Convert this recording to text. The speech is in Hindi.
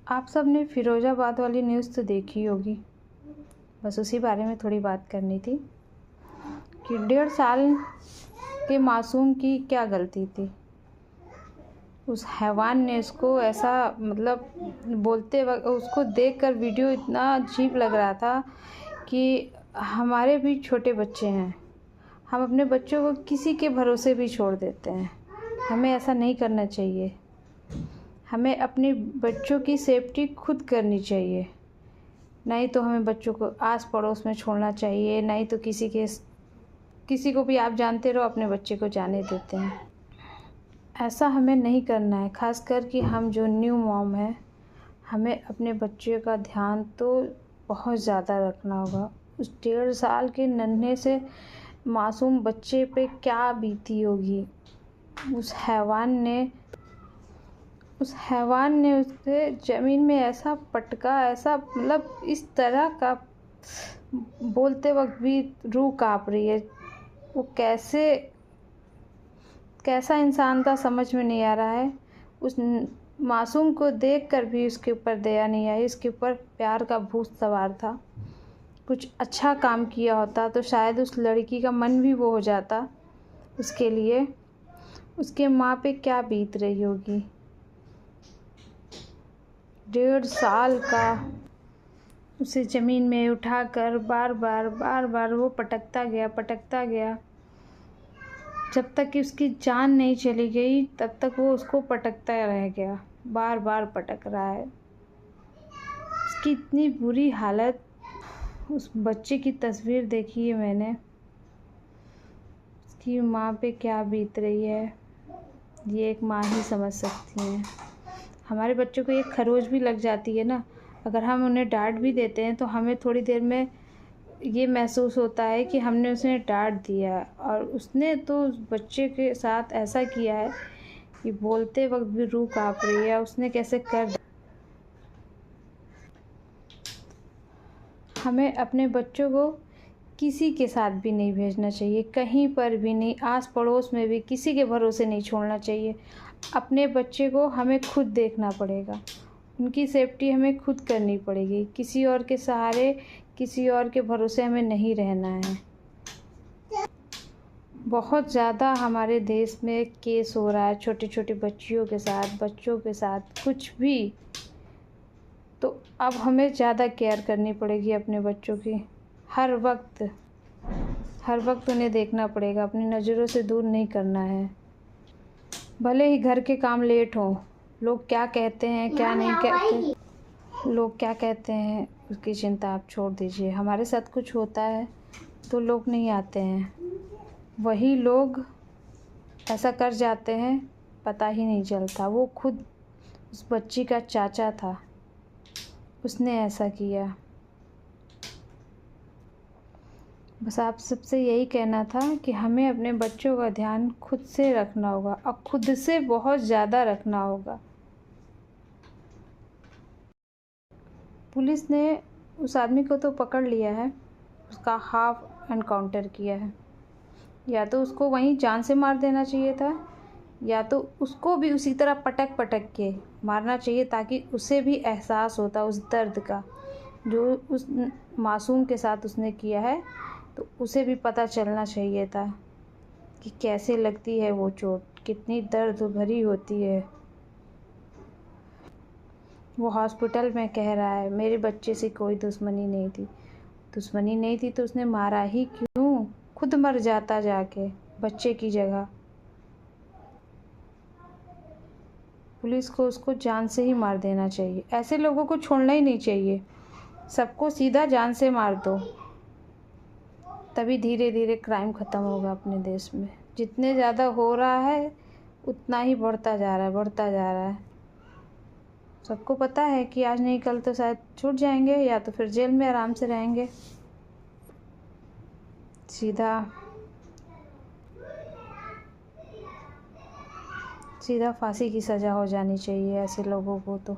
आप सब ने फ़िरोज़ाबाद वाली न्यूज़ तो देखी होगी, बस उसी बारे में थोड़ी बात करनी थी कि 1.5 साल के मासूम की क्या गलती थी। उस हैवान ने उसको ऐसा मतलब बोलते वक़्त उसको देखकर वीडियो इतना अजीब लग रहा था कि हमारे भी छोटे बच्चे हैं, हम अपने बच्चों को किसी के भरोसे भी छोड़ देते हैं। हमें ऐसा नहीं करना चाहिए। हमें अपने बच्चों की सेफ्टी खुद करनी चाहिए। नहीं तो हमें बच्चों को आस पड़ोस में छोड़ना चाहिए, नहीं तो किसी को भी आप जानते रहो अपने बच्चे को जाने देते हैं। ऐसा हमें नहीं करना है। ख़ासकर कि हम जो न्यू मॉम हैं, हमें अपने बच्चे का ध्यान तो बहुत ज़्यादा रखना होगा। उस 1.5 साल के नन्हे से मासूम बच्चे पे क्या बीती होगी। उस हैवान ने उसे ज़मीन में ऐसा पटका, ऐसा मतलब इस तरह का, बोलते वक्त भी रूह काँप रही है। वो कैसा इंसान था समझ में नहीं आ रहा है। उस मासूम को देखकर भी उसके ऊपर दया नहीं आई, उसके ऊपर प्यार का भूत सवार था। कुछ अच्छा काम किया होता तो शायद उस लड़की का मन भी वो हो जाता उसके लिए। उसके माँ पे क्या बीत रही होगी। 1.5 साल का उसे ज़मीन में उठाकर बार बार वो पटकता गया। जब तक कि उसकी जान नहीं चली गई तब तक वो उसको पटकता रह गया। बार पटक रहा है। उसकी इतनी बुरी हालत। उस बच्चे की तस्वीर देखी है मैंने। उसकी माँ पे क्या बीत रही है, ये एक माँ ही समझ सकती है। हमारे बच्चों को एक खरोच भी लग जाती है ना, अगर हम उन्हें डांट भी देते हैं तो हमें थोड़ी देर में ये महसूस होता है कि हमने उसे डांट दिया, और उसने तो उस बच्चे के साथ ऐसा किया है कि बोलते वक्त भी रूह काँप रही है। उसने कैसे कर। हमें अपने बच्चों को किसी के साथ भी नहीं भेजना चाहिए, कहीं पर भी नहीं, आस पड़ोस में भी किसी के भरोसे नहीं छोड़ना चाहिए। अपने बच्चे को हमें खुद देखना पड़ेगा, उनकी सेफ्टी हमें खुद करनी पड़ेगी। किसी और के सहारे, किसी और के भरोसे हमें नहीं रहना है। बहुत ज़्यादा हमारे देश में केस हो रहा है छोटे छोटे बच्चों के साथ कुछ भी। तो अब हमें ज़्यादा केयर करनी पड़ेगी अपने बच्चों की। हर वक्त उन्हें देखना पड़ेगा, अपनी नज़रों से दूर नहीं करना है। भले ही घर के काम लेट हों, लोग क्या कहते हैं क्या नहीं कहते, लोग क्या कहते हैं उसकी चिंता आप छोड़ दीजिए। हमारे साथ कुछ होता है तो लोग नहीं आते हैं, वही लोग ऐसा कर जाते हैं, पता ही नहीं चलता। वो खुद उस बच्ची का चाचा था, उसने ऐसा किया। बस आप सबसे यही कहना था कि हमें अपने बच्चों का ध्यान खुद से रखना होगा, और खुद से बहुत ज़्यादा रखना होगा। पुलिस ने उस आदमी को तो पकड़ लिया है, उसका हाफ एनकाउंटर किया है। या तो उसको वहीं जान से मार देना चाहिए था, या तो उसको भी उसी तरह पटक के मारना चाहिए, ताकि उसे भी एहसास होता उस दर्द का जो उस मासूम के साथ उसने किया है। तो उसे भी पता चलना चाहिए था कि कैसे लगती है वो चोट, कितनी दर्द भरी होती है। वो हॉस्पिटल में कह रहा है मेरे बच्चे से कोई दुश्मनी नहीं थी तो उसने मारा ही क्यों, खुद मर जाता जाके बच्चे की जगह। पुलिस को उसको जान से ही मार देना चाहिए। ऐसे लोगों को छोड़ना ही नहीं चाहिए, सबको सीधा जान से मार दो, तभी धीरे धीरे क्राइम ख़त्म होगा अपने देश में। जितने ज़्यादा हो रहा है उतना ही बढ़ता जा रहा है। सबको पता है कि आज नहीं कल तो शायद छूट जाएंगे, या तो फिर जेल में आराम से रहेंगे। सीधा फांसी की सज़ा हो जानी चाहिए ऐसे लोगों को तो।